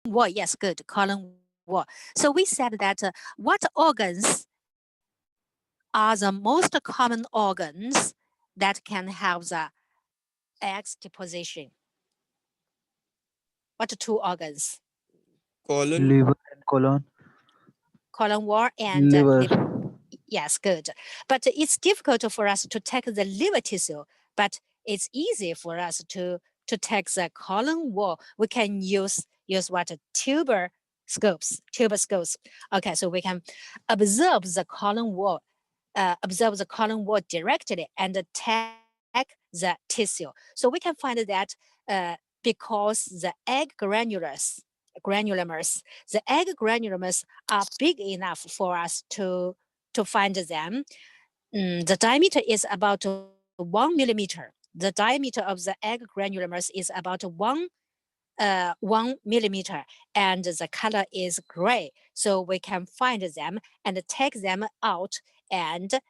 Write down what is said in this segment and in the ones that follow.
wall. Yes, good. Colon wall. So we said that what organs are the most common organs that can have the eggs deposition? What two organs? Colon. liver and colon. Colon wall and Liver. liver. Yes, good. But it's difficult for us to take the liver tissue, but it's easy for us to take the colon wall. We can use what? Tuber scopes. Okay, so we can observe the colon wall, directly and take the tissue. So we can find that because the egg granulomers, the egg granulomers are big enough for us to find them. The diameter is about 1 millimeter. The diameter of the egg granulomers is about 1 millimeter, and the color is gray. So we can find them and take them out and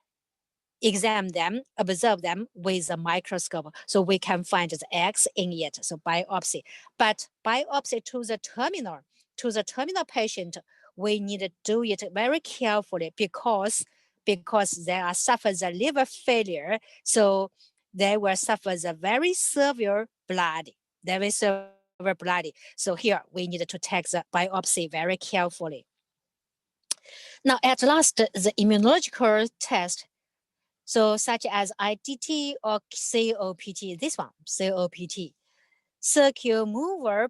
examine them, observe them with a microscope, so we can find the eggs in it. So biopsy. But biopsy to the terminal patient, we need to do it very carefully because they are suffer the liver failure. So they will suffer the very severe blood. Very severe blood. So here we need to take the biopsy very carefully. Now, at last, the immunological test, so such as IDT or COPT, this one, COPT, circular mover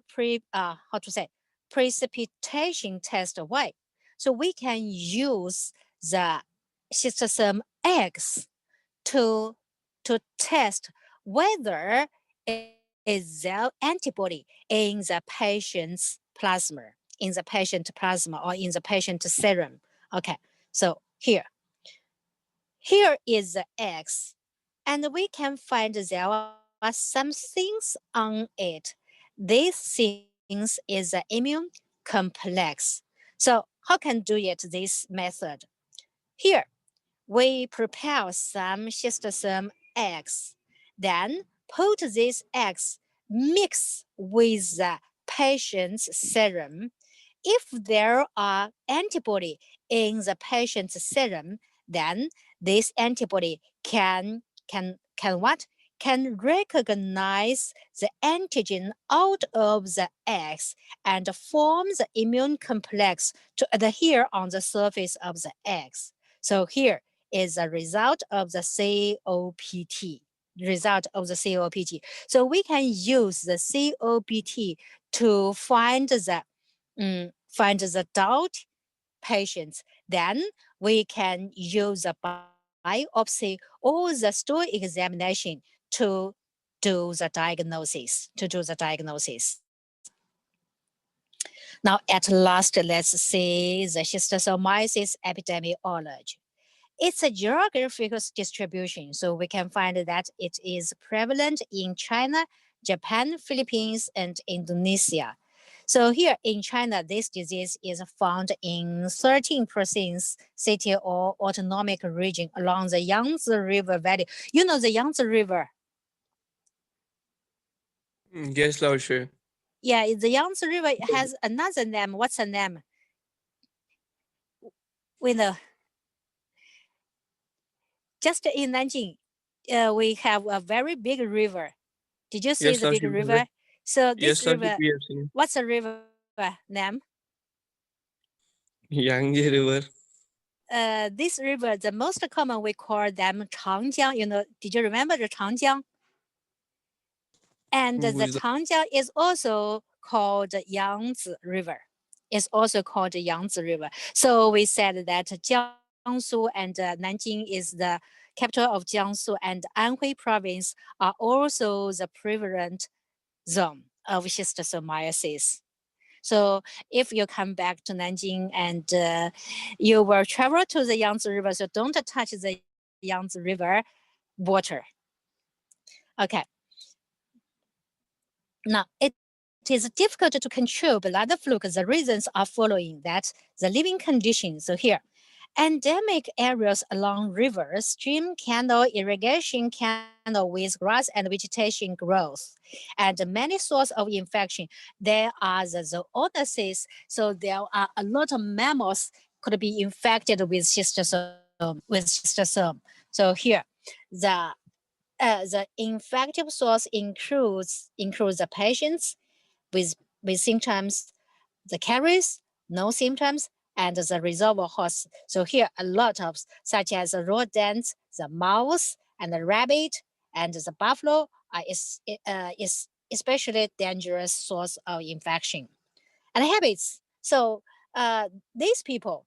precipitation test. Why? So we can use the schistosome eggs to test whether is there antibody in the patient's plasma, or in the patient serum. Okay, so here is the X, and we can find there are some things on it. These things is the immune complex. So how can do it this method? Here, we prepare some schistosome eggs, then put these eggs mix with the patient's serum. If there are antibody in the patient's serum, then this antibody can what? Can recognize the antigen out of the eggs and form the immune complex to adhere on the surface of the eggs. So here is the result of the COPT. So we can use the COPT to find the doubt patients. Then we can use the biopsy or the stool examination to do the diagnosis. Now, at last, let's see the schistosomiosis epidemiology. It's a geographical distribution, so we can find that it is prevalent in China, Japan, Philippines, and Indonesia. So here in China, this disease is found in 13 provinces, city or autonomic region along the Yangtze River Valley. You know the Yangtze River? Yes, Lao She. Yeah, the Yangtze River has another name. What's the name? We know. Just in Nanjing, we have a very big river. Did you see Yes, the Lao big She. river? So this Yes, Lao She, river, we have seen. what's the river name? Yangtze River. This river, the most common we call them Changjiang. You know, did you remember the Changjiang? And the Who is the Changjiang is also called Yangtze River. It's also called Yangtze River. So we said that Jiangsu and Nanjing is the capital of Jiangsu, and Anhui province are also the prevalent zone of schistosomiasis. So if you come back to Nanjing and you will travel to the Yangtze River, so don't touch the Yangtze River water. Okay. Now, it is difficult to control blood flow. The reasons are following that the living conditions. So here, Endemic areas along rivers, stream canal, irrigation canal with grass and vegetation growth. And many sources of infection. There are the zoonosis, so there are a lot of mammals could be infected with schistosome. So here, the the infective source includes the patients with symptoms, the carriers, no symptoms, and the reservoir host. So here a lot of such as the rodents, the mouse, and the rabbit, and the buffalo is especially dangerous source of infection. And habits. So these people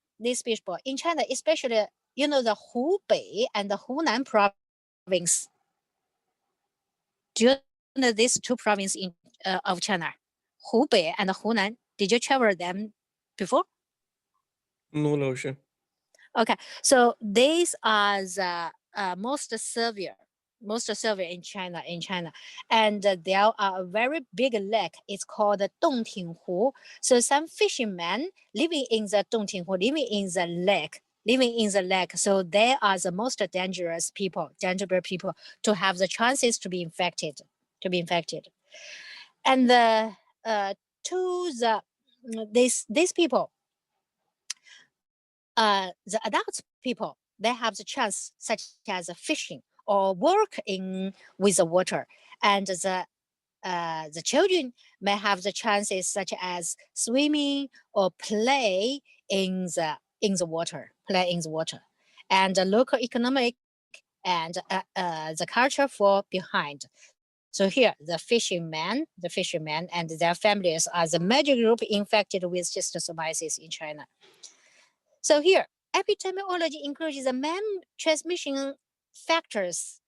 in China, especially the Hubei and the Hunan province. Do you know these two provinces of China, Hubei and Hunan? Did you travel them before? No, Lauscher. Okay, so these are the most severe in China. And there are a very big lake. It's called the Dongtinghu. So some fishermen living in the Dongtinghu, living in the lake. So they are the most dangerous people to have the chances to be infected, And to these people, the adult people, they have the chance such as fishing or work in with the water, and the children may have the chances such as swimming or play in the water, and the local economic and the culture fall behind. So here, the fishermen and their families are the major group infected with schistosomiasis in China. So here, epidemiology includes the main transmission factors,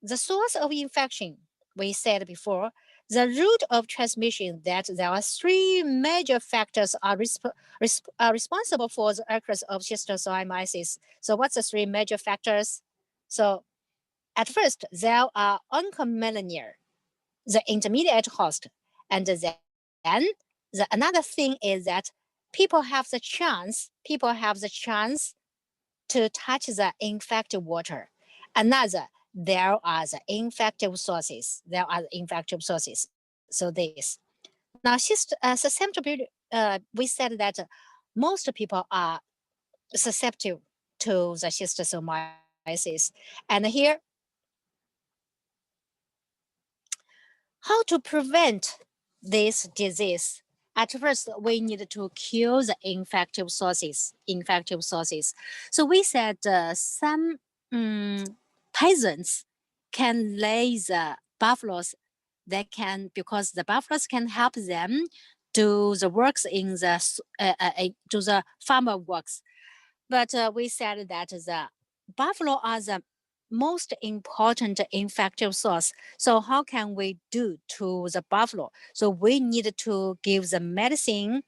the source of infection. We said before, the route of transmission, that there are three major factors are responsible for the occurrence of schistosomiasis. So what's the three major factors? So at first, there are oncomelania, the intermediate host, and then another thing is that people have the chance to touch the infected water. Another, there are the infective sources. So this. Now, susceptibility. We said that most people are susceptible to the schistosomiasis, and here, how to prevent this disease? At first, we need to kill the infective sources. So we said some peasants can lay the buffaloes. They can, because the buffaloes can help them do the works in do the farmer works. But we said that the buffalo are the most important infective source. So how can we do to the buffalo? So we need to give the medicine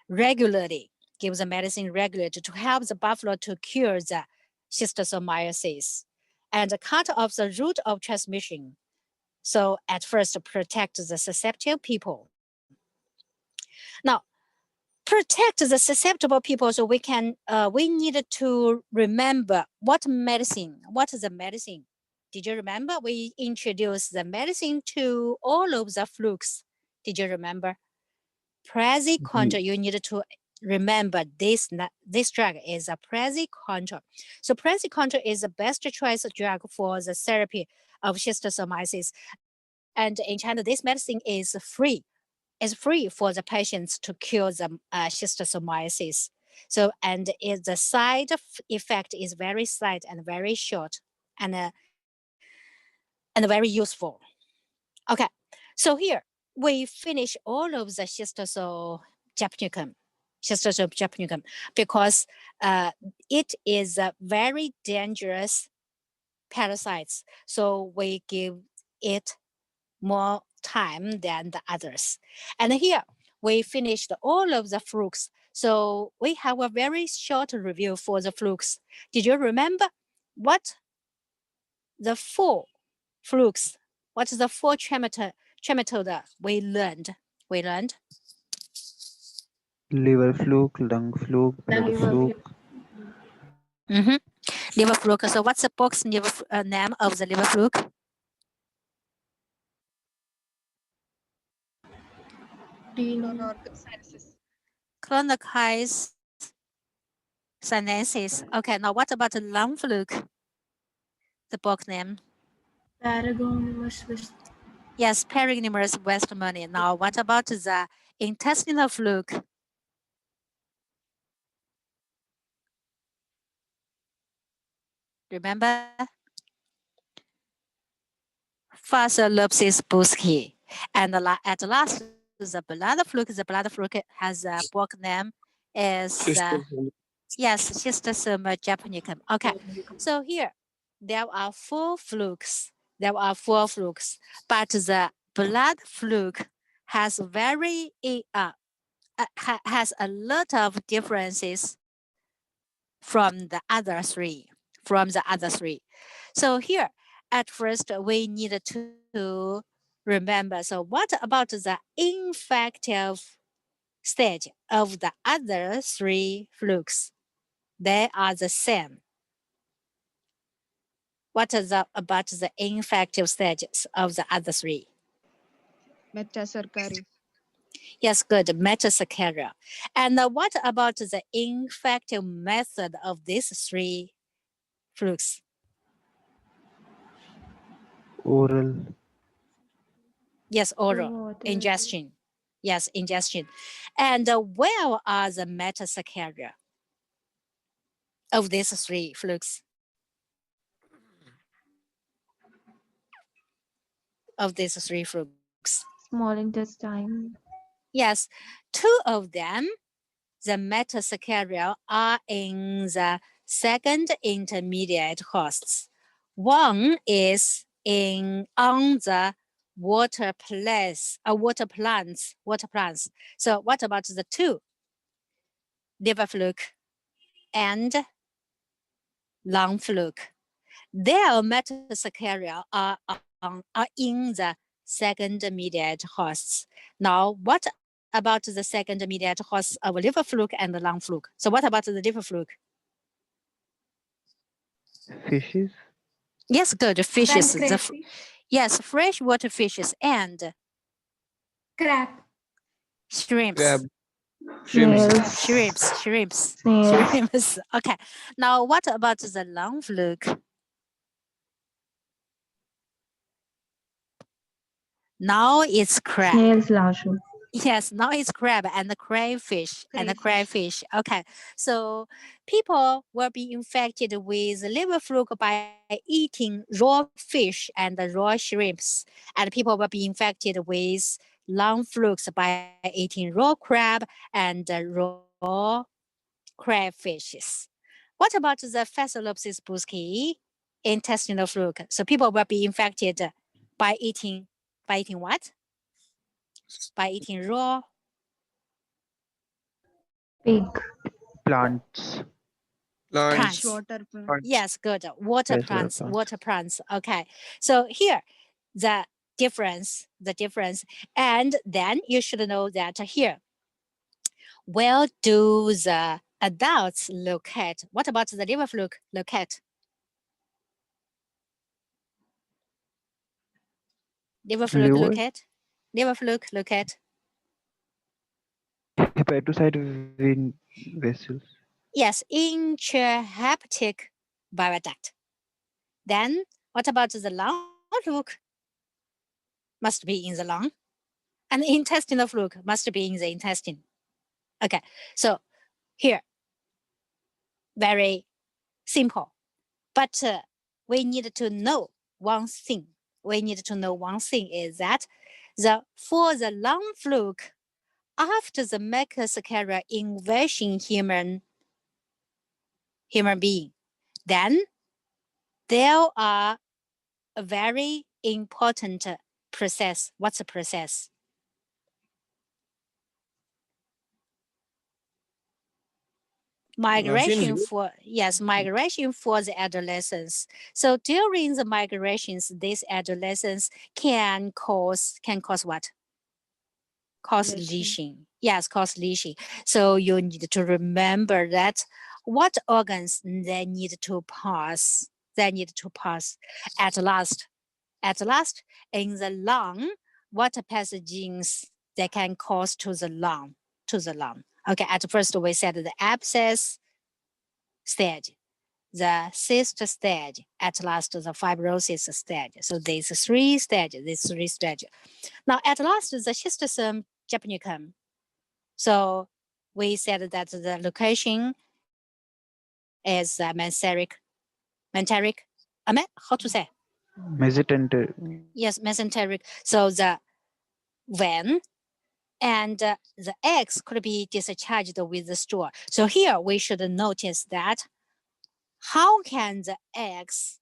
regularly, to help the buffalo to cure the schistosomiasis and cut off the route of transmission. So at first, protect the susceptible people. Now, protect the susceptible people, so we need to remember what is the medicine. Did you remember we introduced the medicine to all of the flukes? Did you remember? Ye- Praziquantel, you need to remember this drug is a praziquantel. So praziquantel is the best choice drug for the therapy of schistosomiasis. And in China, this medicine is free for the patients to cure the schistosomiasis. So, and the side effect is very slight and very short, and very useful. Okay, so here we finish all of the japonicum, japonicum, because it is a very dangerous parasites. So we give it more time than the others. And here we finished all of the flukes. So we have a very short review for the flukes. Did you remember what the four flukes, what is the four trematode we learned? We learned liver fluke, lung fluke, blood fluke, Mm-hmm. Liver fluke. So what's the box name of the liver fluke? Clonochysis sinensis. Okay, now what about the lung fluke? The box name? Yes, Perignemus westmani. Now what about the intestinal fluke? Remember? Phaseolopsis busci. And at last, the blood fluke has a book name is yes, Schistosoma japonicum. Okay, so here there are four flukes. But the blood fluke has has a lot of differences from the other three. So here, at first, we need to remember. So what about the infective stage of the other three flukes? They are the same. What is about the infective stages of the other three? Metacercary. Yes, good, metacercaria. And what about the infective method of these three flukes? oral, Yes, oral ingestion. Yes, ingestion. And where are the metacercaria of these three flukes? Of these three flukes. Small intestine. Yes, two of them, the metacercaria, are in the second intermediate hosts. One is on the water plants. So what about the two? Liver fluke and lung fluke. Their metacercaria are in the second mediate hosts. Now, what about the second mediate hosts of liver fluke and the lung fluke? So what about the liver fluke? fishes, Yes, good. Fishes. Yes, freshwater fishes and Crab. shrimps. Crab. Snails. Shrimps. Snails. Okay. Now, what about the lung fluke? Now it's crab. Snails larger. Yes, now it's crab and the crayfish. Okay, so people will be infected with liver fluke by eating raw fish and raw shrimps, and people will be infected with lung flukes by eating raw crab and raw crayfishes. What about the Phaseolopsis busci intestinal fluke? So people will be infected by eating what? By eating raw Pig. plants, plants. Plants. Freshwater plant. Yes, good. Water freshwater plants. plants. Okay. So here, the difference. And then you should know that here, where do the adults locate? What about the liver fluke locate? Liver fluke Liver, locate? Liver fluke locate? hepatocyte vein vessels, Yes, intrahepatic bile Then what about the lung fluke? Must be in the lung. And the intestinal fluke must be in the intestine. Okay, so here, very simple. But we need to know one thing. Is that for the lung fluke, after the Mecca invasion human being, then there are a very important process. What's the process? Migration for the adolescents. So during the migrations, these adolescents can cause what? Cause Lesion. lesion. Yes, cause leaching. So you need to remember that what organs they need to pass. They need to pass at last. At last, in the lung, what pathogens they can cause to the lung. To the lung. Okay. At first, we said the abscess stage, the cyst stage, at last the fibrosis stage. So these three stages. Now at last the schistosome japonicum. So we said that the location is how to say? Mesenteric. Yes, mesenteric. So the vein and the eggs could be discharged with the stool. So here we should notice that how can the eggs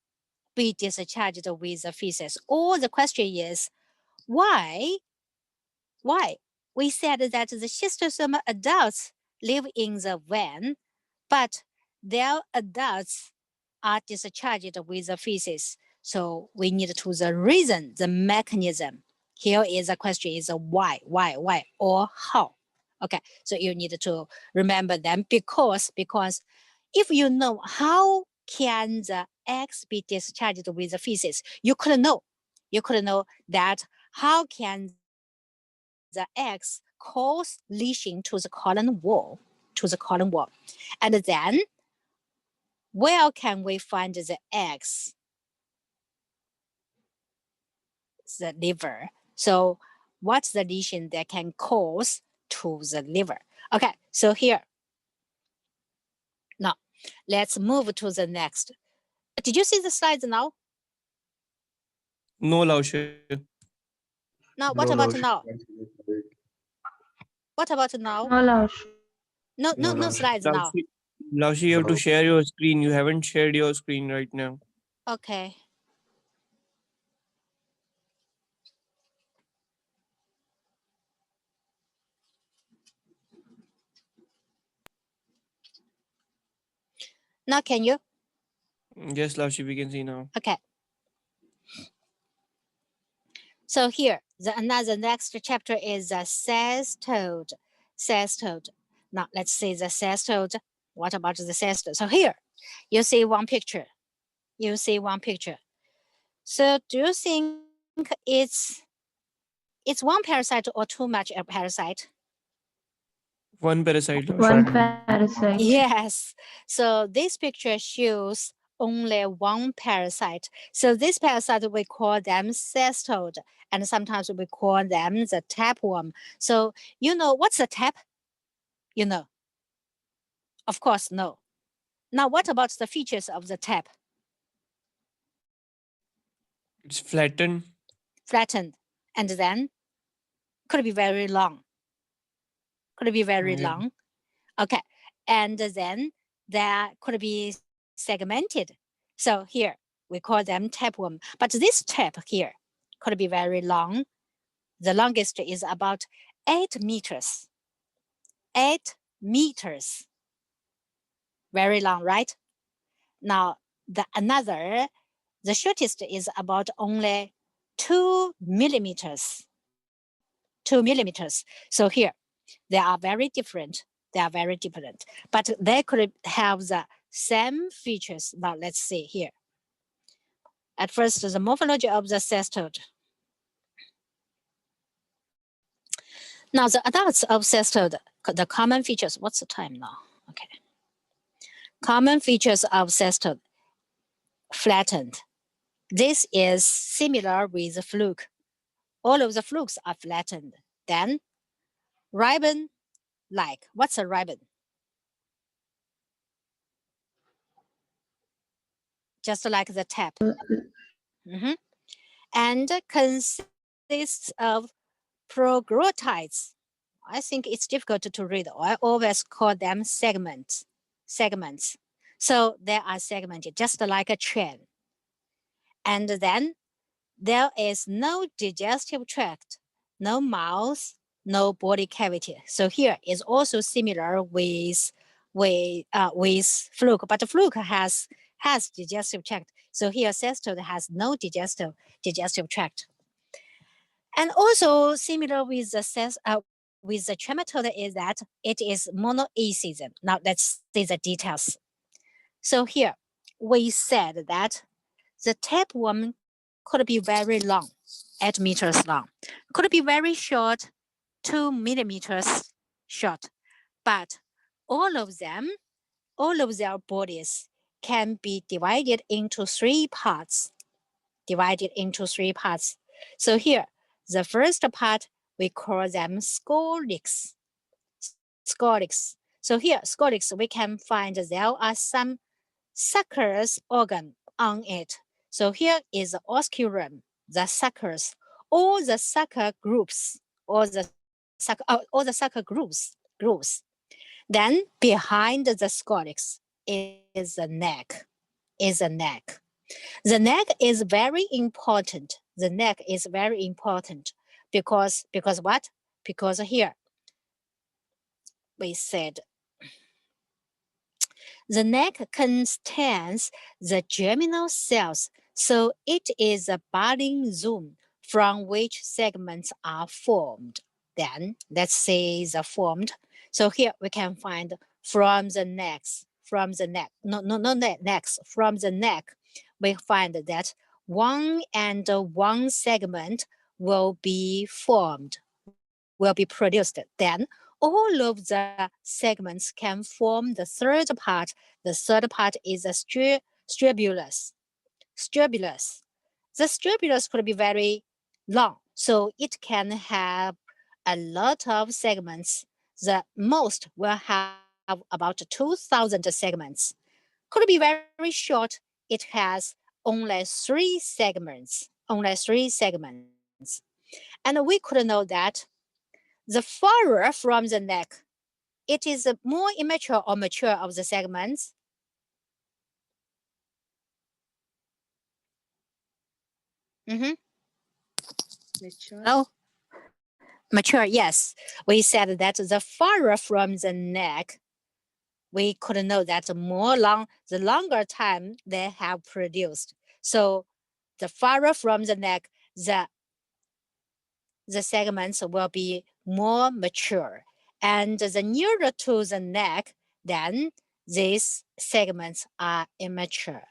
be discharged with the feces? Or the question is, why? Why? We said that the schistosome adults live in the vein, but their adults are discharged with the feces. So we need to the reason, the mechanism. Here is the question is why, or how. Okay, so you need to remember them because if you know how can the eggs be discharged with the feces, you could know that how can the eggs cause leaching to the colon wall, and then where can we find the eggs? The liver. So what's the lesion that can cause to the liver? Okay, so here. Now, let's move to the next. Did you see the slides now? No, Lausha. Now, No what about lotion. now? What about now? No, Laush. No, No no lotion. slides now. Lausha, you have to share your screen. You haven't shared your screen right now. Okay. Now can you? Yes, Lausha, we can see now. Okay. So here, another next chapter is the cestode. Cestode. Now let's see the cestode. What about the cestode? So here, you see one picture. So do you think it's one parasite or too much a parasite? One parasite, Lausha. One One. parasite. Yes. So this picture shows only one parasite. So this parasite we call them cestode, and sometimes we call them the tapeworm. So you know what's a tap? You know, of course, no. Now what about the features of the tap? It's flattened. Flattened, and then could be very long. Yeah. Okay, and then that could be segmented. So here we call them tapeworm. But this tape here could be very long. The longest is about 8 meters. 8 meters. Very long, right? Now the shortest is about only 2 millimeters. 2 millimeters. So here they are very different. But they could have the same features. Now let's see here. At first, the morphology of the cestode. Now the adults of cestode, the common features. What's the time now? Okay. Common features of cestode: flattened. This is similar with the fluke. All of the flukes are flattened. Then ribbon-like. What's a ribbon? Just like the tap. Mhm. And consists of proglottides. I think it's difficult to read. I always call them segments. So they are segmented, just like a train. And then there is no digestive tract, no mouth, no body cavity. So here is also similar with fluke, but fluke has digestive tract. So here cestode has no digestive tract. And also similar with the with the trematode is that it is monoecision. Now let's see the details. So here we said that the tapeworm could be very long, 8 meters long, could be very short, 2 millimeters short, but all of them, all of their bodies can be divided into 3 parts. Divided into 3 parts. So here, the first part we call them scolex. Scolex. So here, scolex, we can find there are some suckers organ on it. So here is the osculum, the suckers, all the sucker groups, all the sucker groups. Then behind the scolex is the neck, The neck is very important. The neck is very important because what? Because here we said the neck contains the germinal cells, so it is a budding zone from which segments are formed. Then let's say the formed. So here we can find from the neck, from the neck, from the neck, we find that one segment will be formed, will be produced. Then all of the segments can form the third part. The third part is a strobulus. Strobulus. The strobulus could be very long, so it can have a lot of segments. The most will have about 2,000 segments. Could be very short. It has only 3 segments. And we could know that the farther from the neck, it is more immature or mature of the segments. Mm-hmm. Oh, mature, yes. We said that the farther from the neck, we could know that the longer time they have produced. So the farther from the neck, the segments will be more mature. And the nearer to the neck, then these segments are immature.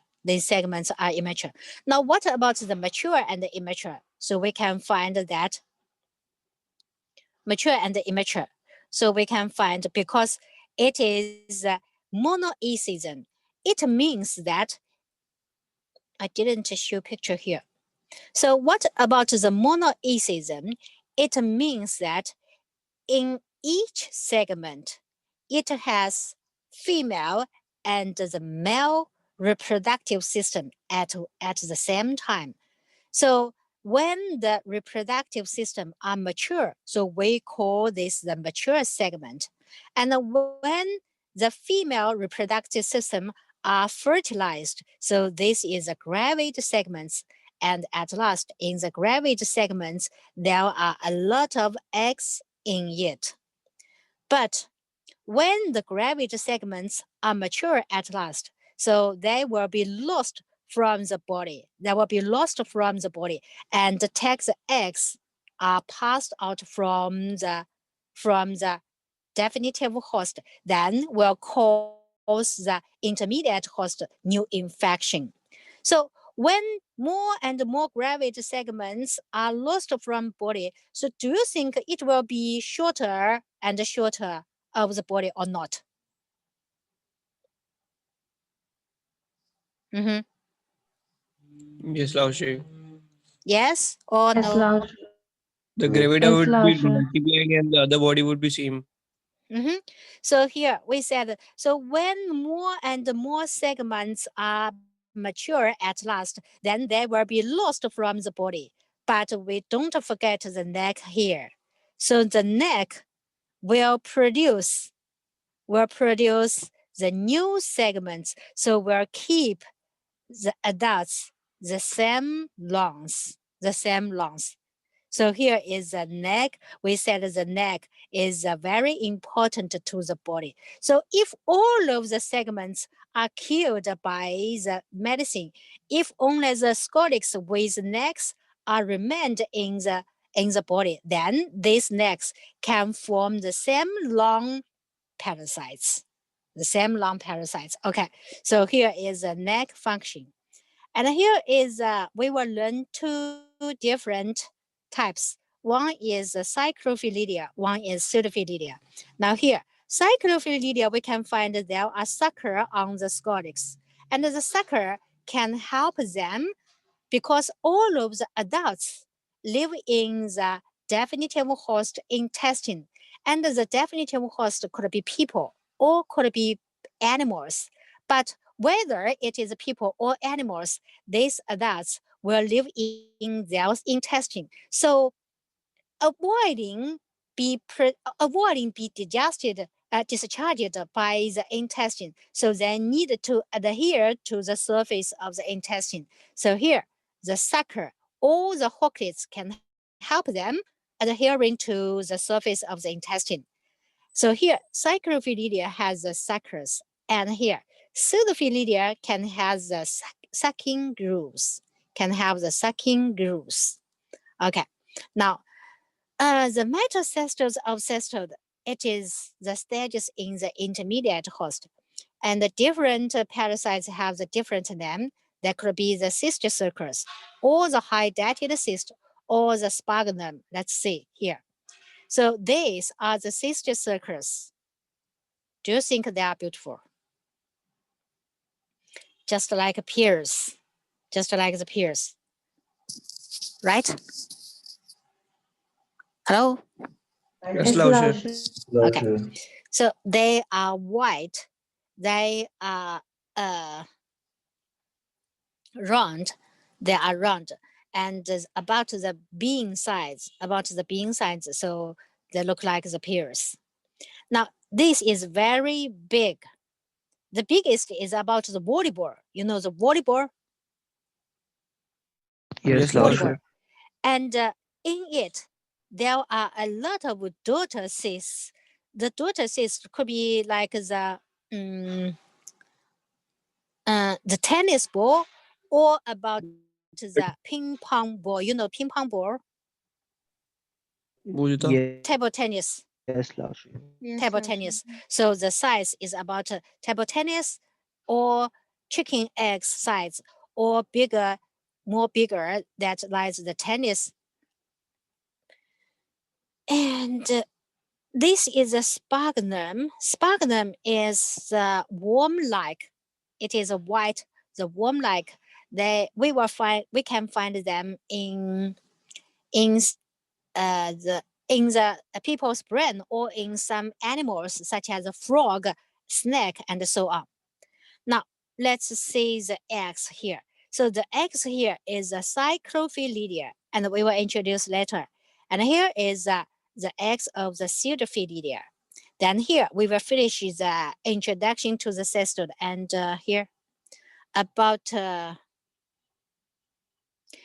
Now, what about the mature and the immature? So we can find that mature and immature. So we can find because it is monoecision, it means that I didn't show picture here. So what about the monoecision? It means that in each segment, it has female and the male reproductive system at the same time. So when the reproductive system are mature, so we call this the mature segment. And when the female reproductive system are fertilized, so this is the gravid segments. And at last, in the gravid segments, there are a lot of eggs in it. But when the gravid segments are mature at last, so they will be lost from the body. They will be lost from the body, and the tax eggs are passed out from the definitive host, then will cause the intermediate host new infection. So when more and more gravid segments are lost from body, so do you think it will be shorter and shorter of the body or not? Mm-hmm. Yes, Laoshi. Yes or Yes, no? Laush. The Yes. gravida Yes, would be Laush. multiplying and the other body would be same. Mm-hmm. So here we said, so when more and more segments are mature at last, then they will be lost from the body. But we don't forget the neck here. So the neck will produce the new segments. So we'll keep the adults the same lungs. So here is the neck. We said the neck is very important to the body. So if all of the segments are killed by the medicine, if only the scolex with necks are remained in in the body, then these necks can form the same long parasites. The same long parasites. Okay, so here is a neck function. And here is, we will learn two different types. One is cyclophilidia, one is pseudophilidia. Now here, cyclophilidia, we can find there are sucker on the scolex. And the sucker can help them because all of the adults live in the definitive host intestine. And the definitive host could be people or could be animals. But whether it is people or animals, these adults will live in their intestine. So avoiding avoiding be digested, discharged by the intestine. So they need to adhere to the surface of the intestine. So here, the sucker or the hooklets can help them adhering to the surface of the intestine. So here, Cyclophilidia has the suckers, and here, Pseudophilidia can have the sucking grooves. Can have the sucking grooves. Okay, now the metacestode of cestode, it is the stages in the intermediate host. And the different parasites have the different name. That could be the cyst circus, or the hydatid cyst, or the sphagnum. Let's see here. So these are the cyst circus. Do you think they are beautiful? Just like pears, just like the pears, right? Hello? Yes, Lauscher. Okay. So they are white. They are round. They are round. And about the bean size, so they look like the pears. Now, this is very big. The biggest is about the volleyball. You know the volleyball? Yes, Yes, Lauscher. Lauscher. And in it, there are a lot of daughter cysts. The daughter cysts could be like the tennis ball or about the ping pong ball. You know ping pong ball? Bujta. Table tennis. Yes, Lauscher. Table tennis. So the size is about table tennis or chicken egg size or bigger, more bigger that lies the tennis. And this is a sphagnum. Sphagnum is worm-like. It is a white, the worm-like. We can find them in the people's brain or in some animals such as a frog, snake, and so on. Now let's see the eggs here. So the eggs here is a cyclophilidia, and we will introduce later. And here is the eggs of the pseudophilidia. Then here we will finish the introduction to the cestode, and here about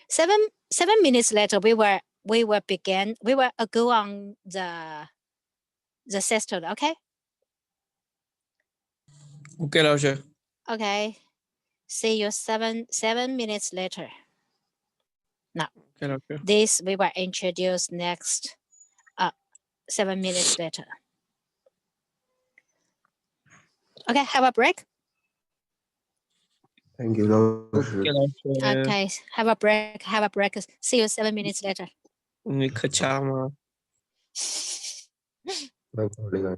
7 minutes later we will go on the cestode. Okay. Okay, Lauscher. Okay. See you 7 minutes later. Now Okay, Lauscher. this we will introduce next 7 minutes later. Okay, have a break. Thank you, Lauscher. Okay, Lauscher. Okay, have a break. See you 7 minutes later. Nikachama. Thank you.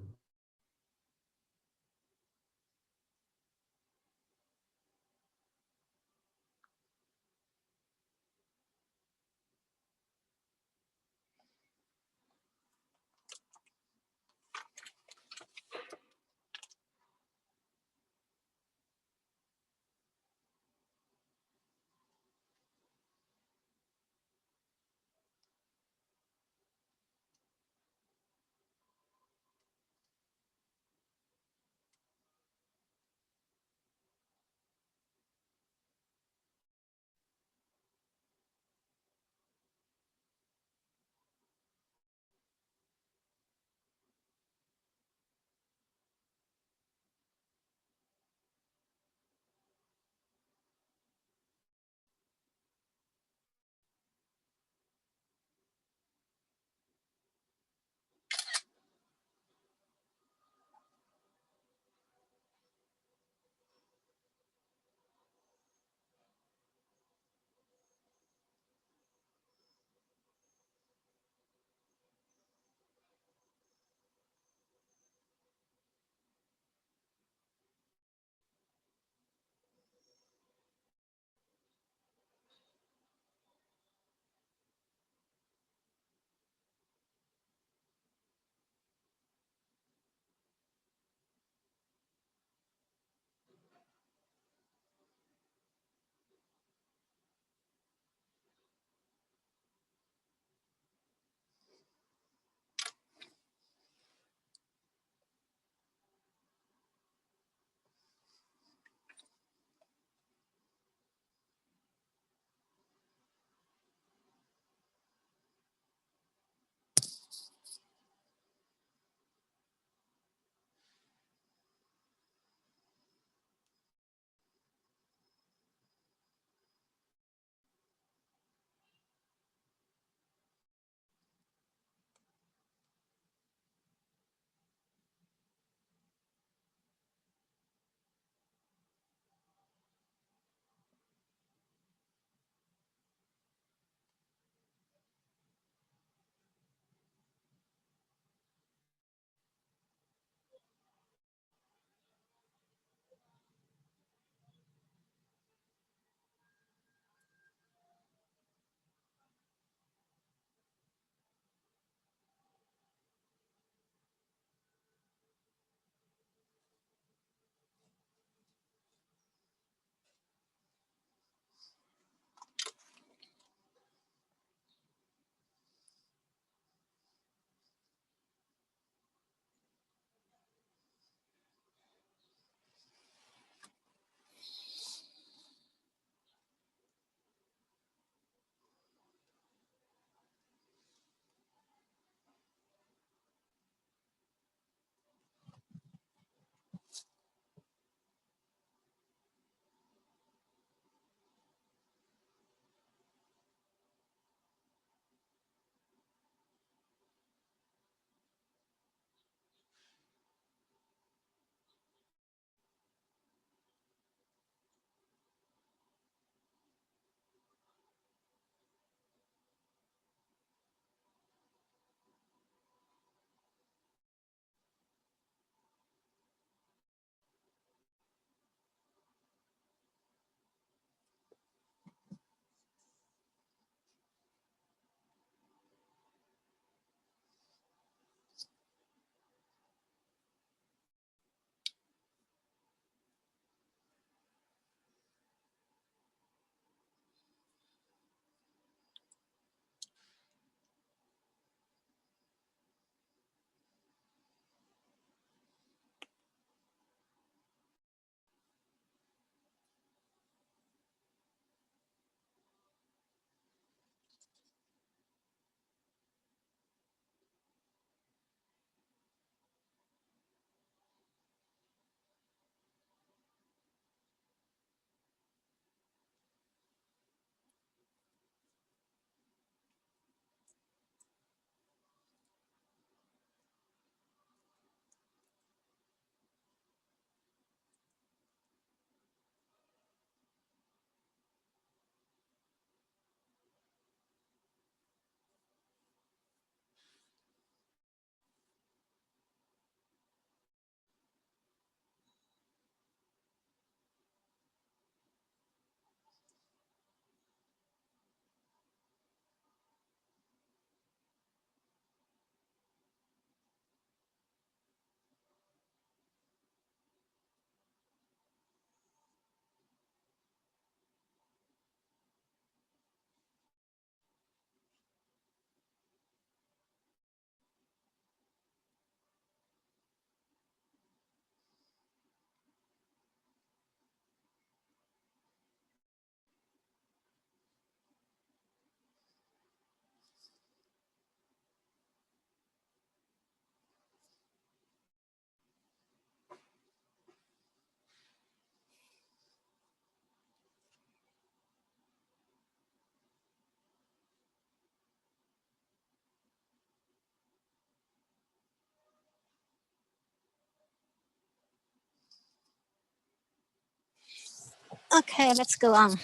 Okay, let's go on.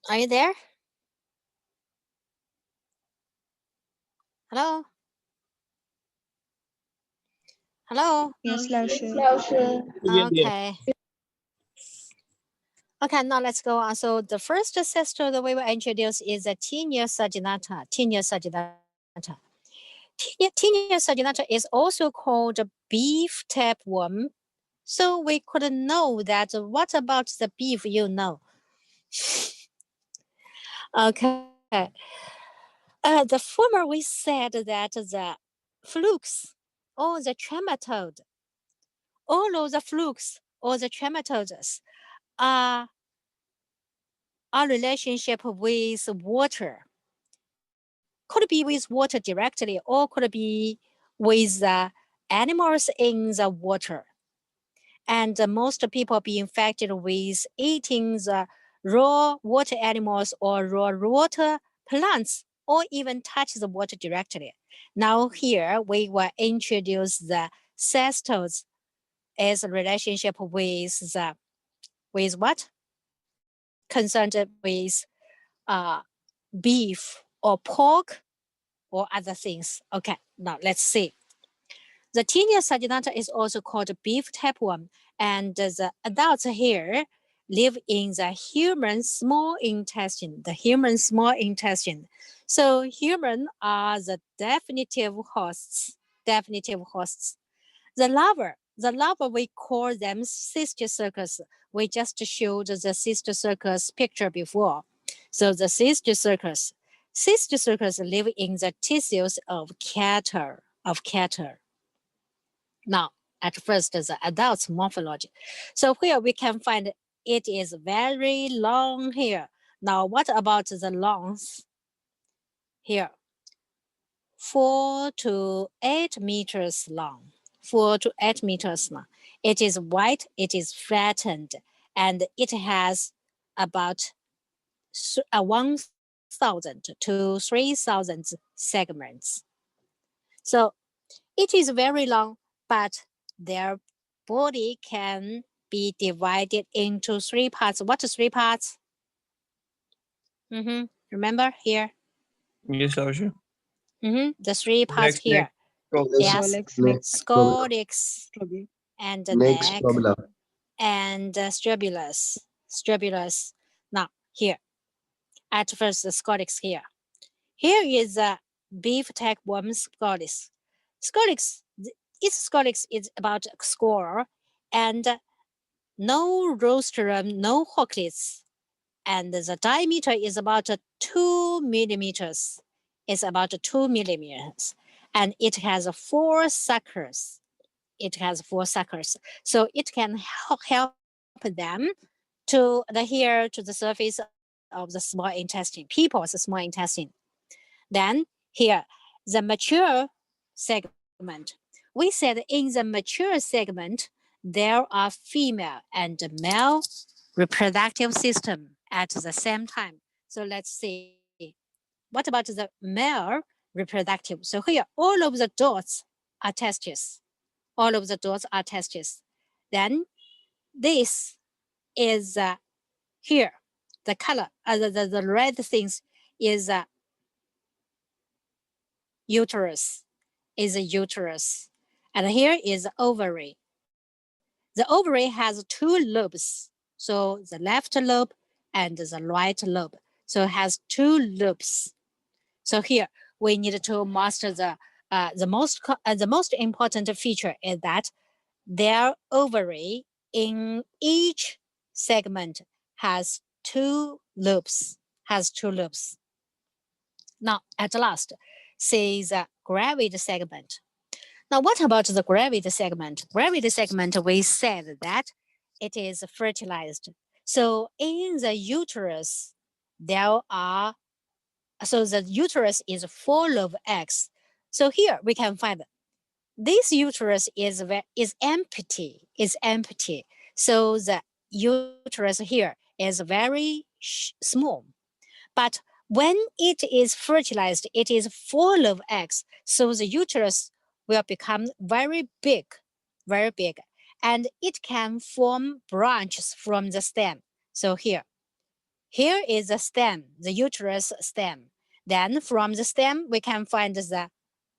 Are you there? Hello? Hello? Yes, Laushu. We are there. Okay. Okay, now let's go on. So the first ancestor that we will introduce is a Tinea saginata. Tinea saginata. Tinea saginata is also called beef tapeworm. So we could know that. What about the beef you know? Okay. The former we said that the flukes or the trematode, all of the flukes or the trematodes are relationship with water. Could be with water directly or could be with animals in the water. And most people be infected with eating the raw water animals or raw water plants or even touch the water directly. Now here we will introduce the cestodes as a relationship with what? Concerned with beef or pork or other things. Okay, now let's see. The Tinea saginata is also called beef tapeworm, and the adults here live in the human small intestine, So humans are the definitive hosts. The larva we call them cysticercus. We just showed the cysticercus picture before. So the cysticercus live in the tissues of cattle. Now, at first, the adult's morphology. So here we can find it is very long here. Now, what about the lungs? Here, 4 to 8 meters long. 4 to 8 meters long. It is white, it is flattened, and it has about 1,000 to 3,000 segments. So it is very long, but their body can be divided into 3 parts. What 3 parts? Remember here? Yes, Laushu. The 3 parts Legs, neck, here. Yes, Neck, stomach, scolex and the neck, neck stomach. and strobulus. Now here, at first the scolex here. Here is a beef tapeworm scolex. Its scolex is about a score and no rostrum, no hocklets, and the diameter is about 2 millimeters. It's about 2 millimeters, and it has 4 suckers. So it can help them to adhere to the surface of the small intestine, people's small intestine. Then here, the mature segment. We said in the mature segment, there are female and male reproductive system at the same time. So let's see. What about the male reproductive? So here, all of the dots are testes. All of the dots are testes. Then this is here. The color, the red things is uterus. And here is ovary. The ovary has 2 lobes. So the left lobe and the right lobe. So it has 2 lobes. So here we need to master the most important feature is that their ovary in each segment has 2 lobes. Now, at last, see the gravid segment. Now, what about the gravid segment? Gravid segment, we said that it is fertilized. So in the uterus, the uterus is full of eggs. So here we can find this uterus is empty. So the uterus here is very small. But when it is fertilized, it is full of eggs. So the uterus will become very big. and it can form branches from the stem. So here is the stem, the uterus stem. Then from the stem, we can find the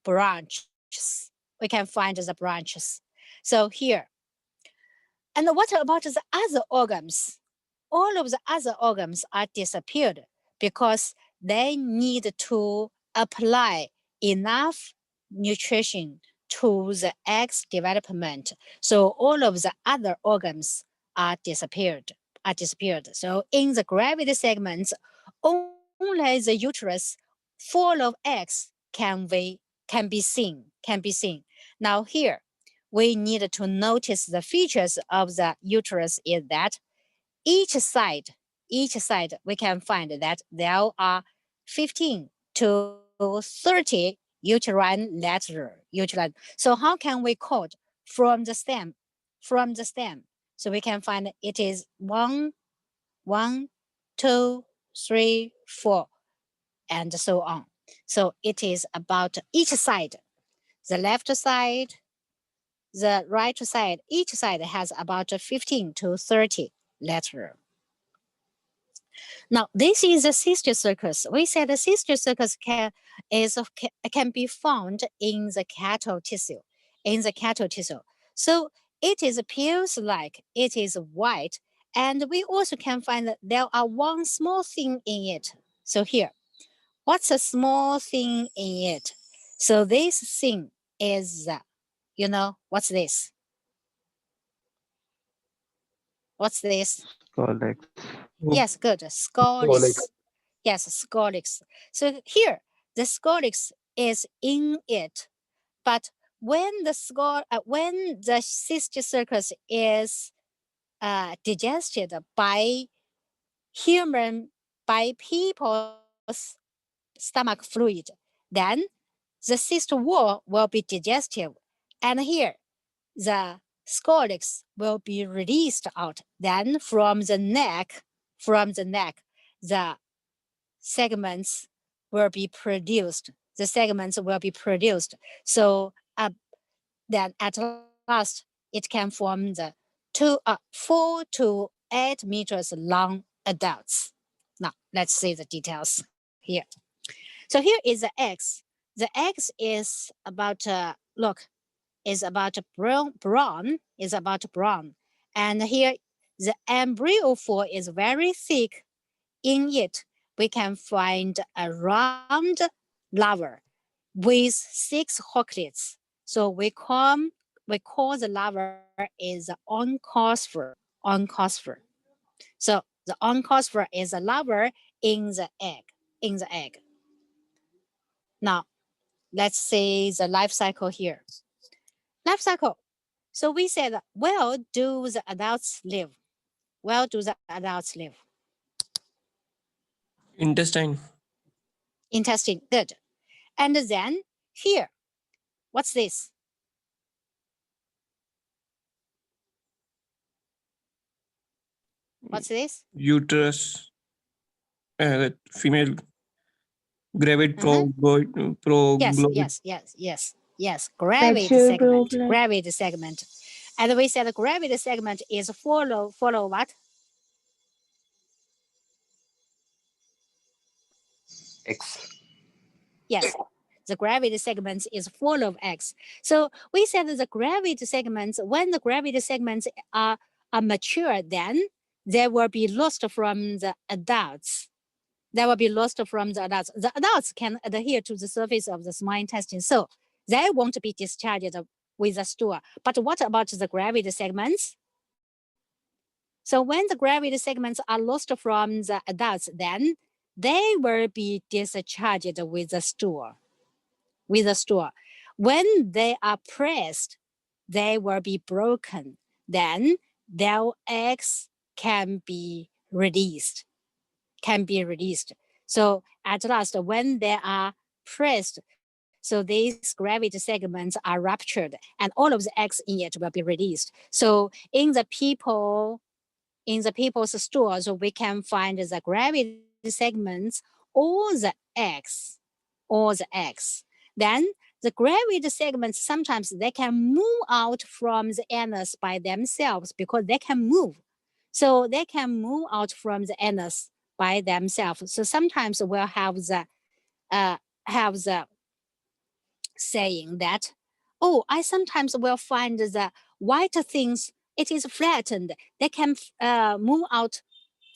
branches. We can find the branches. So here, and what about the other organs? All of the other organs are disappeared because they need to apply enough nutrition to the egg's development. So all of the other organs are disappeared. So in the gravity segments, only the uterus full of eggs can be seen. Now here, we need to notice the features of the uterus is that each side, we can find that there are 15 to 30 uterine. So how can we code from the stem? So we can find it is 1, 1, 2, 3, 4, and so on. So it is about each side, the left side, the right side, each side has about 15 to 30 letters. Now, this is a sister circus. We said the sister circus can be found in the cattle tissue. So it appears like it is white, and we also can find that there are one small thing in it. So here, what's a small thing in it? So this thing is, what's this? What's this? Scolex. Yes, good. Scolex. Yes, scolex. So here, the scolex is in it, but when the cysticercus is digested by people's stomach fluid, then the cyst wall will be digestive, and here the scolex will be released out. Then from the neck, the segments will be produced. So then at last, it can form the 4 to 8 meters long adults. Now, let's see the details here. So here is the eggs. The eggs is about, is about brown, And here, the embryo is very thick. In it, we can find a round larva with 6 hooklets. So we call the larva is the oncosphere. So the oncosphere is a larva in the egg. Now, let's see the life cycle here. Life cycle. So we said, where do the adults live? Intestine. Intestine, good. And then here, what's this? What's this? Uterus. Female gravid Yes. Gravid segment. And we said the gravid segment is follow what? X. Yes. The gravid segment is full of X. So we said that the gravid segments, when the gravid segments are mature, then they will be lost from the adults. The adults can adhere to the surface of the small intestine, so they won't be discharged with the stool. But what about the gravid segments? So when the gravid segments are lost from the adults, then they will be discharged with the stool. When they are pressed, they will be broken. Then their eggs can be released. So at last, when they are pressed, so these gravid segments are ruptured, and all of the eggs in it will be released. So in the people's stools, we can find the gravid segments, all the eggs. Then the gravid segments, sometimes they can move out from the anus by themselves because they can move. So they can move out from the anus by themselves. So sometimes we'll have the saying that, oh, I sometimes will find the white things, it is flattened. They can move out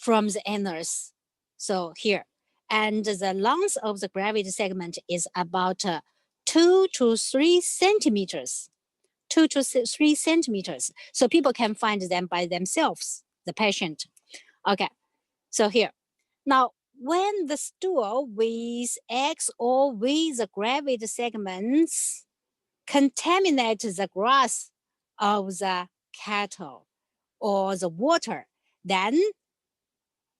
from the anus. So here, and the length of the gravid segment is about 2 to 3 centimeters. 2 to 3 centimeters. So people can find them by themselves, the patient. Okay, so here. Now, when the stool with eggs or with the gravid segments contaminate the grass of the cattle or the water, then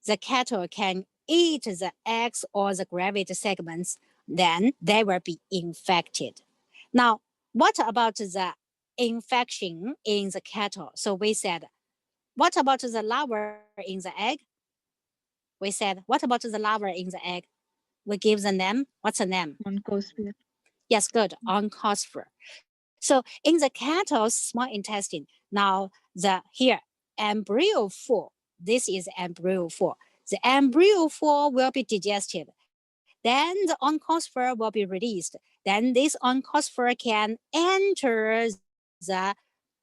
the cattle can eat the eggs or the gravid segments, then they will be infected. Now, what about the infection in the cattle? So we said, what about the larva in the egg? We said, what about the larva in the egg? We give the name. What's the name? Oncosphere. Yes, good. Oncosphere. So in the cattle's small intestine, now the here embryo 4. This is embryo 4. The embryo 4 will be digested. Then the oncosphere will be released. Then this oncosphere can enter the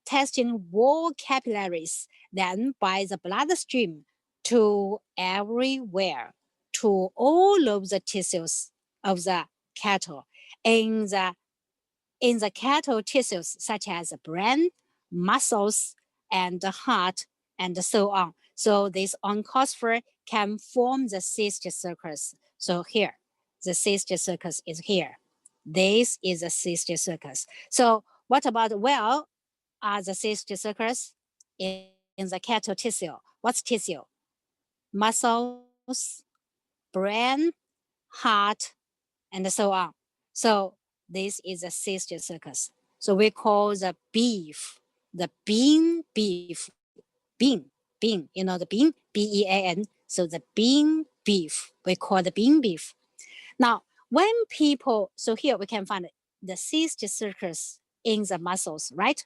intestine wall capillaries, then by the bloodstream to everywhere, to all of the tissues of the cattle. In the cattle tissues, such as the brain, muscles, and the heart, and so on. So this oncosphere can form the cyst circus. So here, the cyst circus is here. This is a cyst circus. So what about, well, are the cyst circus in the cattle tissue? What's tissue? Muscles, brain, heart, and so on. So this is a cyst circus. So we call the beef, the bean beef, bean, you know the bean, BEAN. So the bean beef, we call the bean beef. Now, when people, so here we can find the cyst circus in the muscles, right?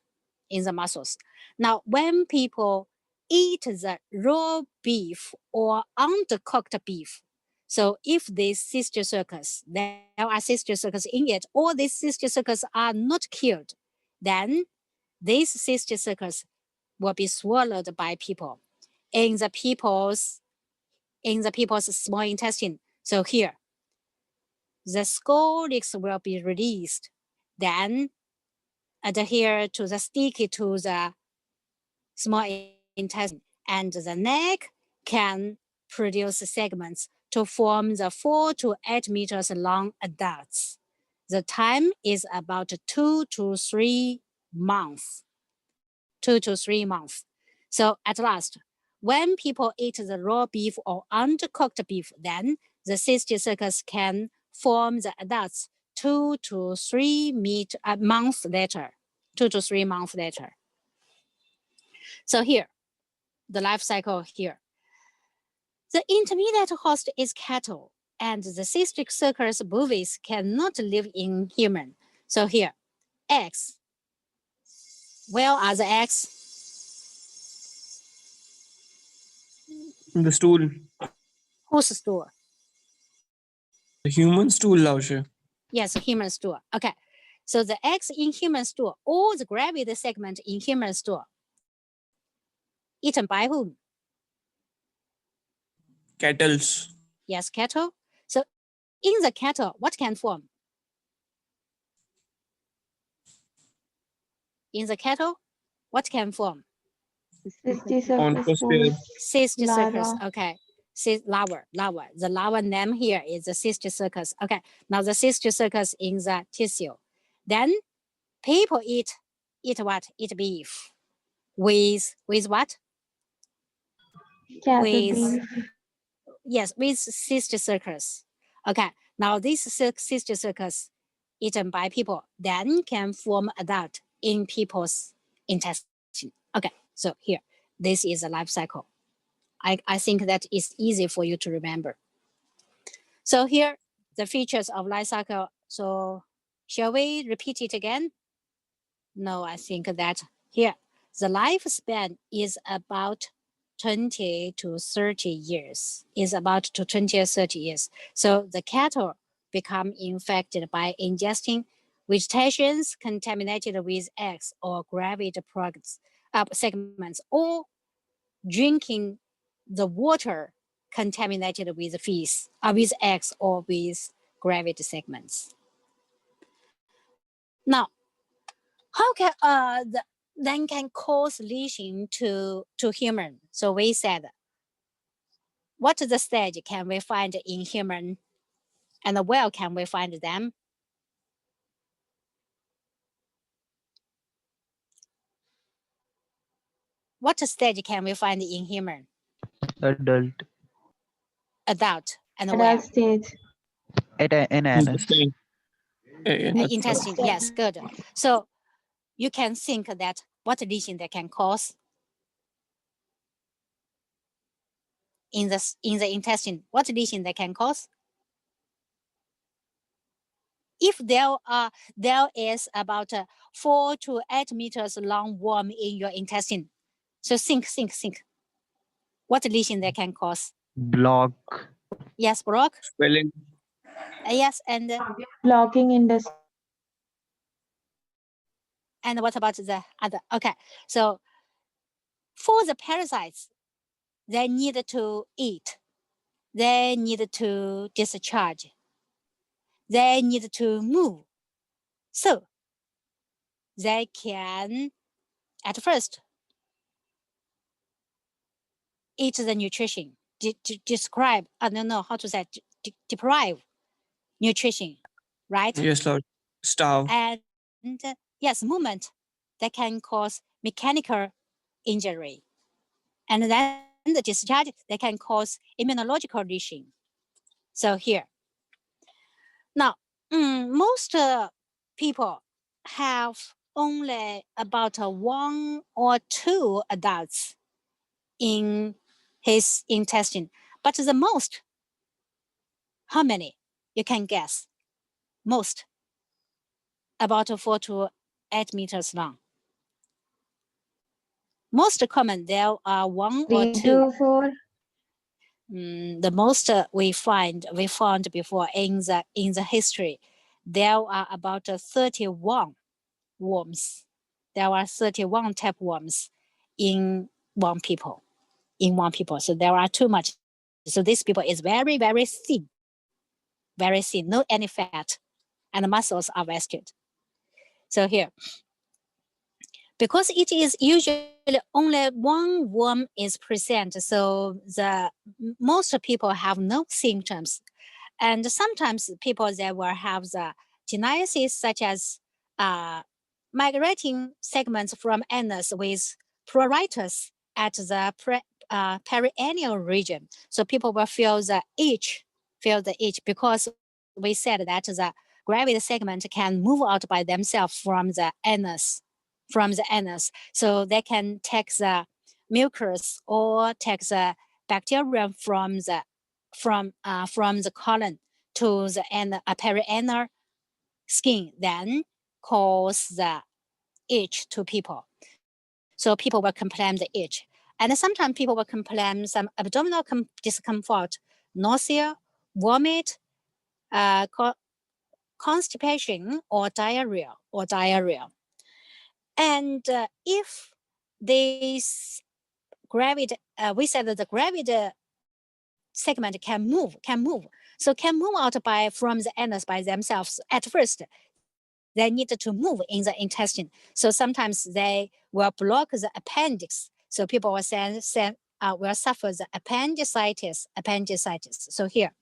In the muscles. Now, when people eat the raw beef or undercooked beef, so if this cyst circus, there are cyst circus in it, or these cyst circus are not killed, then this cyst circus will be swallowed by people in the people's small intestine. So here, the scolex will be released, then adhere to the sticky to the small intestine, and the neck can produce segments to form the 4 to 8 meters long adults. The time is about 2 to 3 months. 2 to 3 months. So at last, when people eat the raw beef or undercooked beef, then the cyst circus can form the adults 2 to 3 months later. 2 to 3 months later. So here, the life cycle here. The intermediate host is cattle, and the cystic circus bovies cannot live in human. So here, eggs. Where are the eggs? The stool. Whose stool? The human stool, Lausche. Yes, human stool. Okay. So the eggs in human stool, all the gravid segment in human stool, eaten by whom? Kettles. Yes, cattle. So in the cattle, what can form? In the cattle, what can form? Cystic circus Oncosphere. forms Cyst circus. larva. Okay. Larva. The larva name here is the cyst circus. Okay. Now the cyst circus in the tissue. Then people eat what? Eat beef. With what? Cattle With beef. yes, with cyst circus. Okay. Now this cyst circus eaten by people then can form adult in people's intestine. Okay. So here, this is a life cycle. I think that is easy for you to remember. So here, the features of life cycle. So Shall we repeat it again? No, I think that here the lifespan is about 20 to 30 years. Is about to 20 or 30 years. So the cattle become infected by ingesting vegetations contaminated with eggs or gravid products, segments, or drinking the water contaminated with feces, with eggs or with gravid segments. Now, how can then can cause lesion to human? So we said, what the stage can we find in human, and where can we find them? What stage can we find in human? Adult. Adult, and where? Adult stage. In anus. Interesting. Intestine. Yes, good. So you can think that what lesion they can cause in the intestine. What lesion they can cause? If there is about 4 to 8 meters long worm in your intestine, so think. What lesion they can cause? Block. Yes, block. Spelling. Yes, and Blocking intestine. what about the other? Okay, so for the parasites, they need to eat, they need to discharge, they need to move. So they can at first eat the nutrition, describe, I don't know how to say, deprive nutrition, right? Yes, Lord. Starve. And yes, movement that can cause mechanical injury. And then the discharge that can cause immunological lesion. So here. Now, most people have only about 1 or 2 adults in his intestine. But the most, how many? You can guess. Most, about 4 to 8 meters long. Most common, there are 1 or 3 2. to 4. The most we found before in the history, there are about 31 worms. There are 31 tapeworms in one people. So there are too much. So this people is very, very thin, no any fat, and the muscles are wasted. So here, because it is usually only one worm is present, so the most people have no symptoms. And sometimes people that will have the genesis such as migrating segments from anus with pruritus at the perineal region. So people will feel the itch because we said that the gravid segment can move out by themselves from the anus. So they can take the mucus or take the bacterium from the colon to the perianal skin, then cause the itch to people. So people will complain the itch. And sometimes people will complain some abdominal discomfort, nausea, vomit, constipation, or diarrhea. And if this gravid, we said that the gravid segment can move. So can move out from the anus by themselves. At first, they need to move in the intestine. So sometimes they will block the appendix. So people will suffer the appendicitis. So here,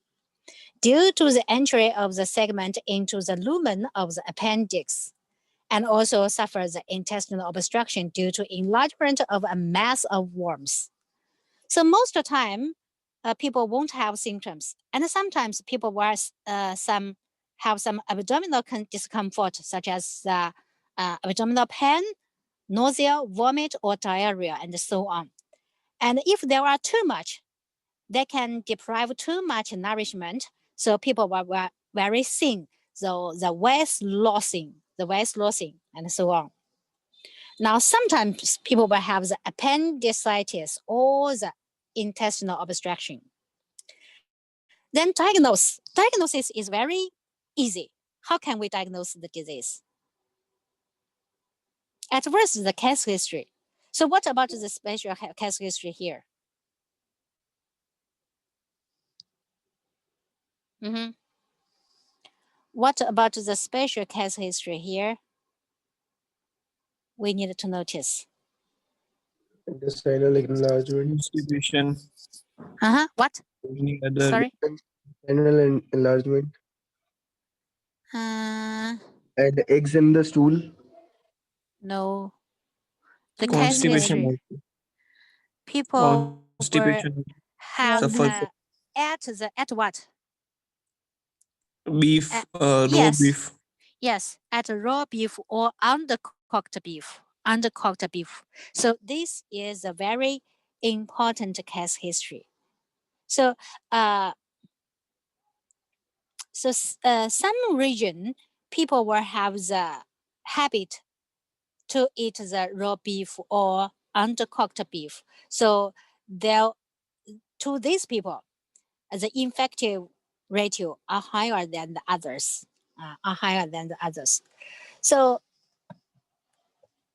due to the entry of the segment into the lumen of the appendix, and also suffer the intestinal obstruction due to enlargement of a mass of worms. So most of the time, people won't have symptoms, and sometimes people will have some abdominal discomfort, such as abdominal pain, nausea, vomit, or diarrhea, and so on. And if there are too much, they can deprive too much nourishment, so people were very thin. the waste losing, and so on. Now, sometimes people will have the appendicitis or the intestinal obstruction. Then diagnosis is very easy. How can we diagnose the disease? At first, the case history. So what about the special case history here? What about the special case history here? We need to notice. Intestinal enlargement. Constipation. What? Any other Sorry? Intestinal enlargement. And eggs in the stool. No. The case constipation? history. People Constipation. have Suffer. at what? Beef. Raw yes. beef. Yes, at raw beef or undercooked beef. Undercooked beef. So this is a very important case history. So, some region people will have the habit to eat the raw beef or undercooked beef. So, to these people, the infective ratio are higher than the others. So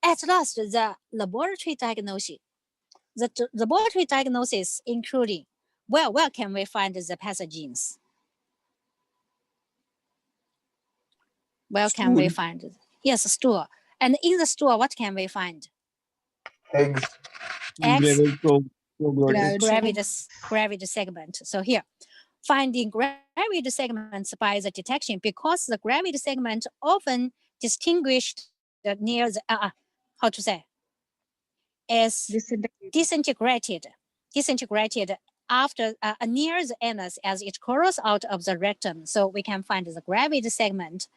at last, the laboratory diagnosis. The laboratory diagnosis including, where can we find the pathogens? Where can we find it? Yes, stool. And in the stool, what can we find? Eggs. Eggs. Probiotics. Gravid segment. So here, finding gravid segments by the detection, because the gravid segment often distinguished near the how to say, is disintegrated after near the anus as it crawls out of the rectum. So we can find the gravid segment,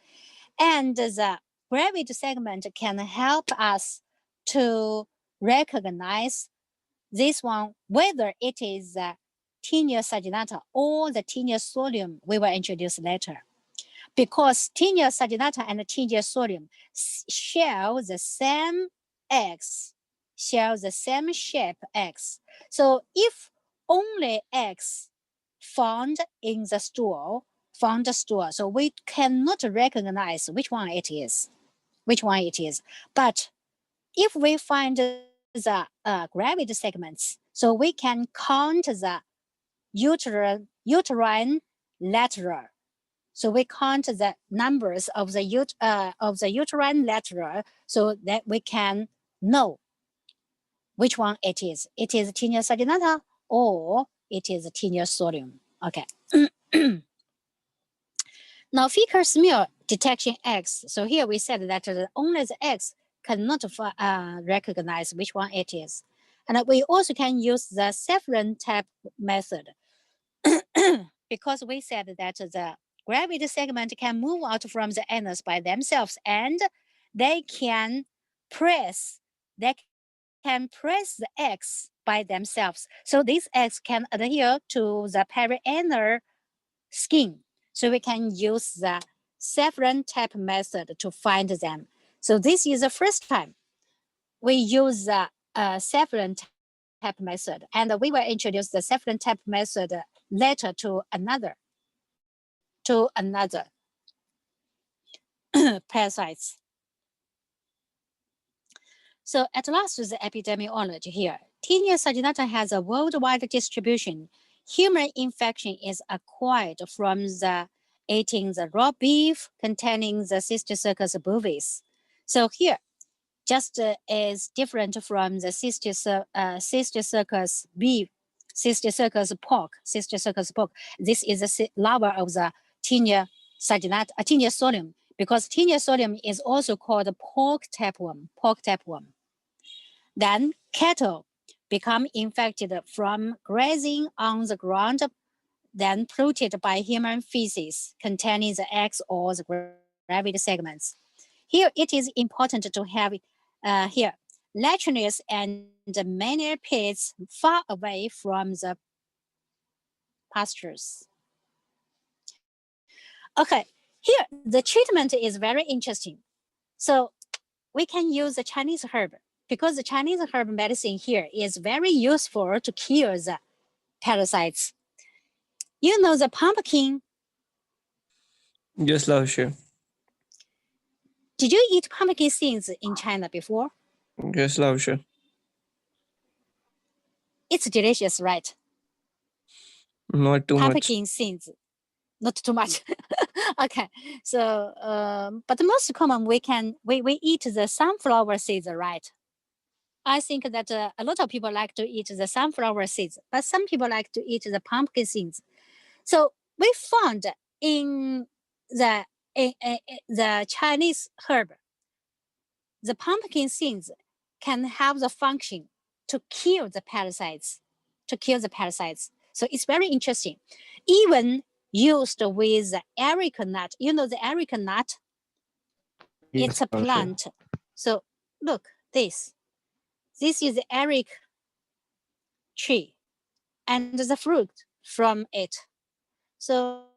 and the gravid segment can help us to recognize this one, whether it is the tinea saginata or the tinea solium we will introduce later. Because tinea saginata and tinea solium share the same eggs, share the same shape eggs. So if only eggs found in the stool, so we cannot recognize which one it is. But if we find the gravid segments, so we can count the uterine lateral. So we count the numbers of the uterine lateral, so that we can know which one it is. It is tinea saginata or it is tinea solium. Okay. Now, fecal smear detection X. So here we said that only the X cannot recognize which one it is. And we also can use the saffron tap method because we said that the gravid segment can move out from the anus by themselves, and they can press the eggs by themselves. So these eggs can adhere to the perianal skin. So we can use the saffron tap method to find them. So this is the first time we use the saffron tap method, and we will introduce the saffron tap method later to another parasites. So at last, the epidemiology here. Tinea saginata has a worldwide distribution. Human infection is acquired from eating the raw beef containing the Cysticercus bovis. So here, just is different from the Cysticercus beef, Cysticercus pork. This is a larva of the Tinea saginata, Tinea solium, because Tinea solium is also called pork tapeworm. Then cattle become infected from grazing on the ground, then polluted by human feces containing the eggs or the gravid segments. Here, it is important to have here latrines and manure pits far away from the pastures. Okay, Here, the treatment is very interesting. So we can use the Chinese herb because the Chinese herb medicine here is very useful to kill the parasites. You know the pumpkin. Yes, Lavsha. Did you eat pumpkin seeds in China before? Yes, Lavsha. It's delicious, right? Not too much. Pumpkin seeds, not too much. Okay, so but the most common we eat the sunflower seeds, right? I think that a lot of people like to eat the sunflower seeds, but some people like to eat the pumpkin seeds. So we found in the the Chinese herb, the pumpkin seeds can have the function to kill the parasites, So it's very interesting. Even used with the areca nut. You know the areca nut? Yes, It's a Lavsha. plant. So look, this is the areca tree and the fruit from it. So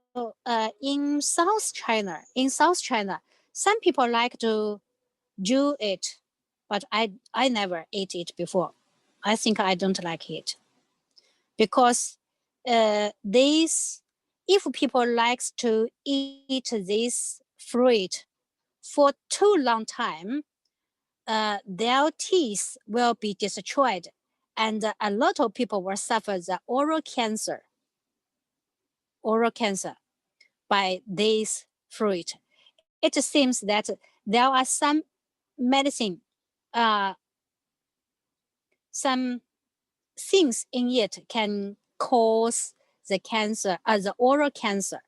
in South China, some people like to do it, but I never ate it before. I think I don't like it because this if people likes to eat this fruit for too long time, their teeth will be destroyed, and a lot of people will suffer the oral cancer by this fruit. It seems that there are some medicine, some things in it can cause the cancer, the oral cancer,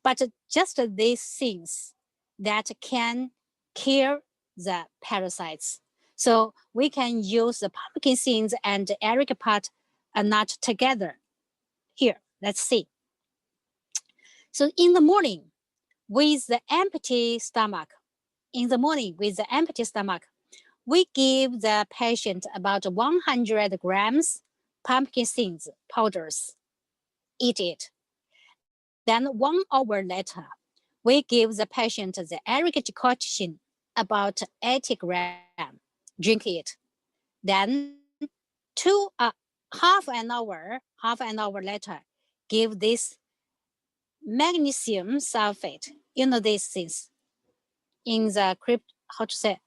but just these things that can kill the parasites. So we can use the pumpkin seeds and the areca nut together. Here, let's see. So in the morning, with the empty stomach, we give the patient about 100 grams pumpkin seeds powders. Eat it. Then 1 hour later, we give the patient the aeric decoction about 80 grams. Drink it. Then half an hour later, give this magnesium sulfate. You know these things in the crypt. How to say?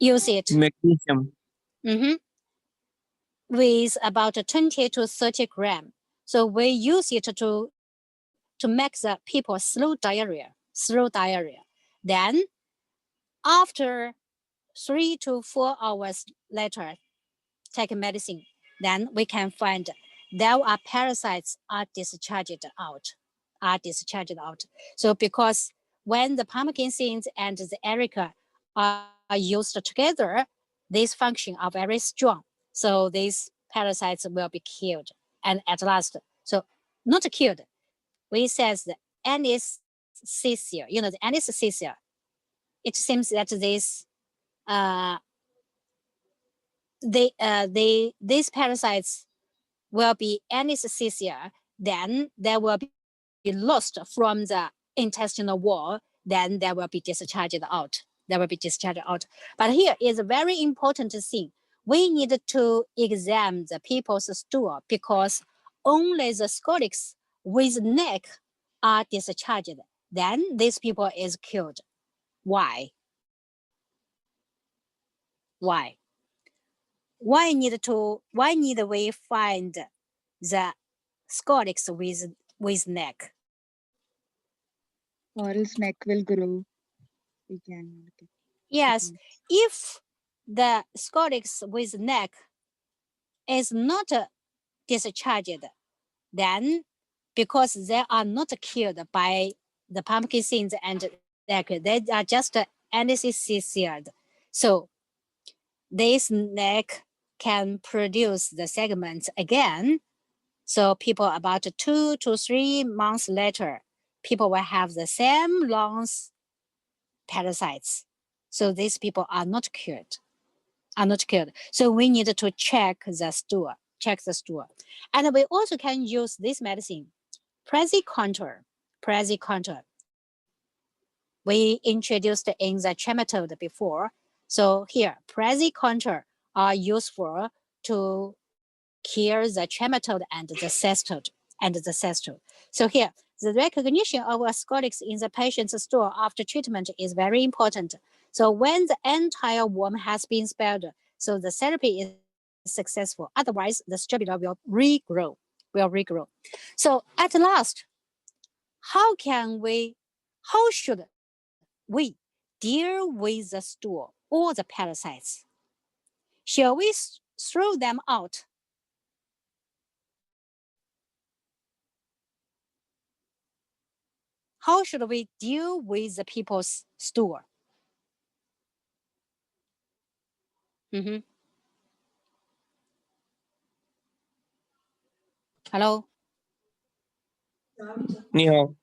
Use it. Magnesium. With about 20 to 30 grams. So we use it to make the people slow diarrhea. Then after 3 to 4 hours later, take medicine. Then we can find there are parasites are discharged out. So because when the pumpkin seeds and the areca are used together, these functions are very strong. So these parasites will be killed. And at last, so not killed, we says the anesthesia. You know the anesthesia. It seems that this these parasites will be anesthesia, then they will be lost from the intestinal wall, then they will be discharged out. But here is a very important thing. We need to examine the people's stool because only the scolex with neck are discharged. Then these people is killed. Why? Why? Why need we find the scolex with neck? or else neck will grow. We can. Yes, if the scolex with neck is not discharged, then because they are not killed by the pumpkin seeds and neck, they are just anesthesiated. So this neck can produce the segments again. So people about 2 to 3 months later, people will have the same lungs parasites. So these people are not cured. So we need to check the stool. And we also can use this medicine Praziquantel. We introduced in the trematode before. So here, praziquantel are useful to cure the trematode and the cystode. So here, the recognition of ascorbics in the patient's stool after treatment is very important. So when the entire worm has been spared, so the therapy is successful. Otherwise, the strabila will regrow. So at last, how should we deal with the stool or the parasites? Shall we throw them out? How should we deal with the people's stool? Hello? 你好。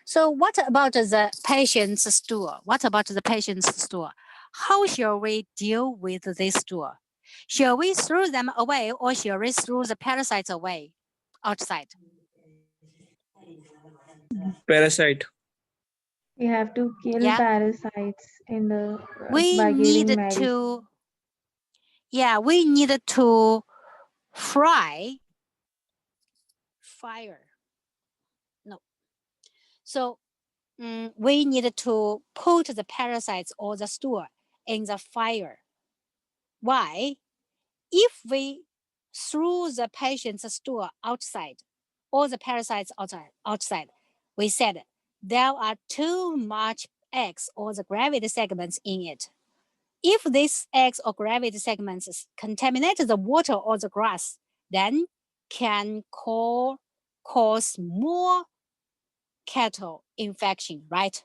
So what about the patient's stool? How shall we deal with this stool? Shall we throw them away or shall we throw the parasites away outside? Parasite. We have to kill Yeah. parasites in the We by giving need medicine. we need to fire. No. So we need to put the parasites or the stool in the fire. Why? If we threw the patient's stool outside, or the parasites outside, we said there are too much eggs or the gravity segments in it. If these eggs or gravity segments contaminate the water or the grass, then can cause more cattle infection, right?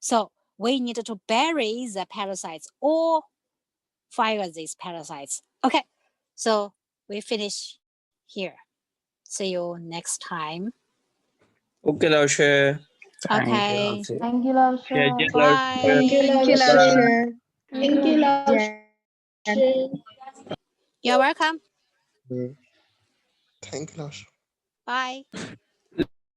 So we need to bury the parasites or fire these parasites. Okay, so we finish here. See you next time. Okay, 老师。 Okay, Thank you, Lausha. 谢谢老师。 bye. Thank you, Thank you, Lausha. Lausha. Thank you, Lausha. You're welcome. Thank you, Lash. Bye.